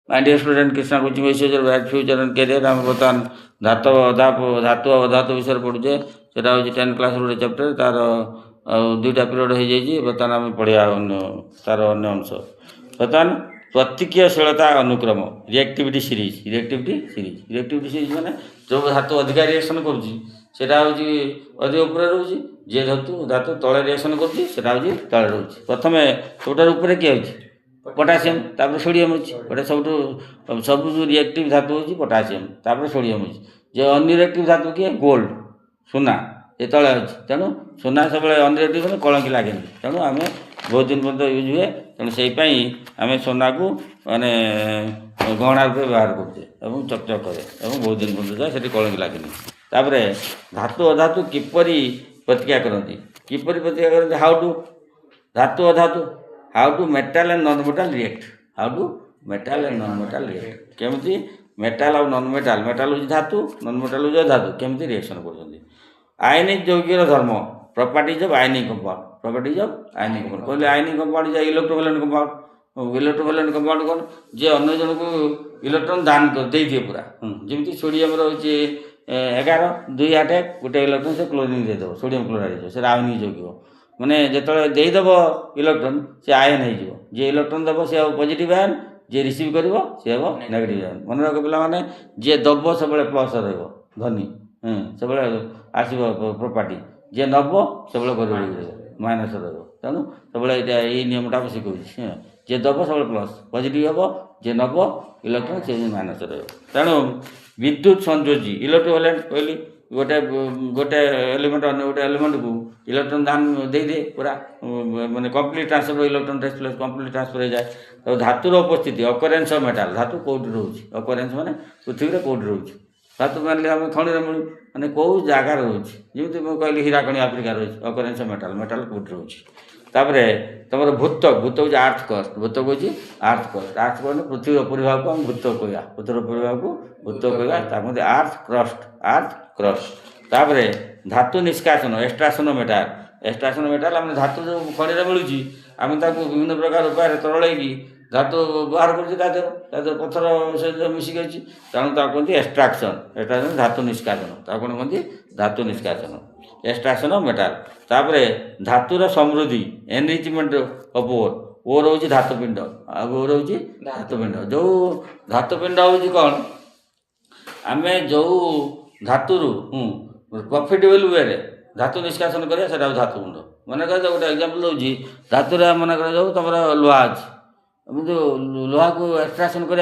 My dear student, Krishna coaching is your bright future and career. I am ବର୍ତ୍ତମାନ ଧାତୁ ଅଧାତୁ ବିଷୟରେ ପଢ଼ୁଛେ। ସେଟା ହେଉଛି 10th କ୍ଲାସ୍ ଗୋଟେ ଚାପ୍ଟର। ତାର ଦୁଇଟା ପିରିୟଡ଼ ହେଇଯାଇଛି। ବର୍ତ୍ତମାନ ଆମେ ପଢ଼ିବା ତାର ଅନ୍ୟ ଅଂଶ। ବର୍ତ୍ତମାନ ପ୍ରତିକ୍ରିୟାଶୀଳତା ଅନୁକ୍ରମ ରିଆକ୍ଟିଭିଟି ସିରିଜ୍। ରିଆକ୍ଟିଭିଟି ସିରିଜ୍ ମାନେ ଯେଉଁ ଧାତୁ ଅଧିକା ରିଆକ୍ସନ୍ କରୁଛି ସେଟା ହେଉଛି ଅଧିକ ଉପରେ ରହୁଛି। ଯେ ଧାତୁ ତଳେ ରିଆକ୍ସନ୍ କରୁଛି ସେଟା ହେଉଛି ତଳେ ରହୁଛି। ପ୍ରଥମେ ସବୁଠାରୁ ଉପରେ କିଏ ହେଉଛି? पोटासियम तापर सोडियम अच्छी गोटे सब रिएक्टिव धातु होची पोटासियम तापर सोडियम अच्छी जो अनरिएक्टिव धातु किए गोल्ड सोना ये तले अच्छी तेणु सोना सब अनरिएक्टिव कलंकी लगे तेणु आम बहुत दिन पर्यटन यूज हुए तेणु से आम सोना को माने गहना रूप व्यवहार करते चकचक करे बहुत दिन पर्यटन जाए से कलंकी लगे तापर धातु अधातु किपरि प्रतिक्रिया करती किपरि प्रतिक्रिया करती हाउ टू धातु अधातु how to metal and non metal react केमती मेटाल और नॉन मेटाल हो धातु नॉन मेटाल हो धातु केमती रिएक्शन कर आयनिक यौगिक धर्म प्रॉपर्टीज ऑफ आयनिक कंपाउंड कहले आयनिक कंपाउंड इलेक्ट्रोवैलेंट कंपाउंड कौन जे अन्य जन को इलेक्ट्रॉन दान कर दे दिए पूरा जमी सोडियम रोचे 11 2 अटैक गोटे इलेक्ट्रॉन से क्लोरीन देदेव सोडियम क्लोराइड से आयनिक यौगिक माने जो देदेव इलेक्ट्रॉन से आयन हो जे इलेक्ट्रॉन दब से पॉजिटिव आयन जे रिसीव कर सी हम नेगेटिव आयन मन रख पे जे दब सब प्लस रनी सब आसब प्रॉपर्टी जे नब सब माइनस रेणु सब ये नियमटा शिखा जे दब सब प्लस पॉजिटिव हम जे नब इलेक्ट्रॉन से माइनस रेणु विद्युत संयोजी इलेक्ट्रोवैलेंट कहली गोटे गोटे एलिमेंट अन्य गोटे एलिमेंट को इलेक्ट्रॉन दान दे दे पूरा माने complete transfer electron place complete transfer हो जाए तो धातुर उपस्थिति अकरेन्स ऑफ मेटाल धातु कौटी रोचे अकरेन्स माने पृथ्वी रे कौटी रोचे धातु मानले आम खनि मिलू माने कौ जगार रोचे जमी मुझे कहली हीराखणी आफ्रिका रोचे अकरेन्स ऑफ मेटाल कौटी रोचे तापर तुम भूतक हूँ आर्थ क्रस्ट भूतक हूँ आर्थ क्रस्ट पृथ्वी उपरिभाग को हम भूतक कह पृथ्वी उपरिभाग को भूतक कह आर्थ क्रस्ट तापर धातु निष्कासन एक्सट्राक्शन मेटाल आम धातु जो खनि मिलूँ आम विभिन्न प्रकार उपाय तरल धातु व्यवहार कर पत्थर से मिसिक अच्छी तेणु कहते एक्सट्राक्शन धातु निष्कासन कौन कहते धातु निष्कासन एक्सट्राक्शन ऑफ मेटाल तापर धातुर समृद्धि एनरिचमेंट ऑफ ओर हूँ धातुपिंड ओर हूँ धातुपिंड जो धातुपिंड हूँ कौन आम जो धातु प्रॉफिटेबल वे धातु निष्कासन करा से धातुपिंड मन कर गोटे एग्जांपल दूसरी धातु मन कर तुम लोहा अच्छी जो लोहा को एक्सट्राक्शन कर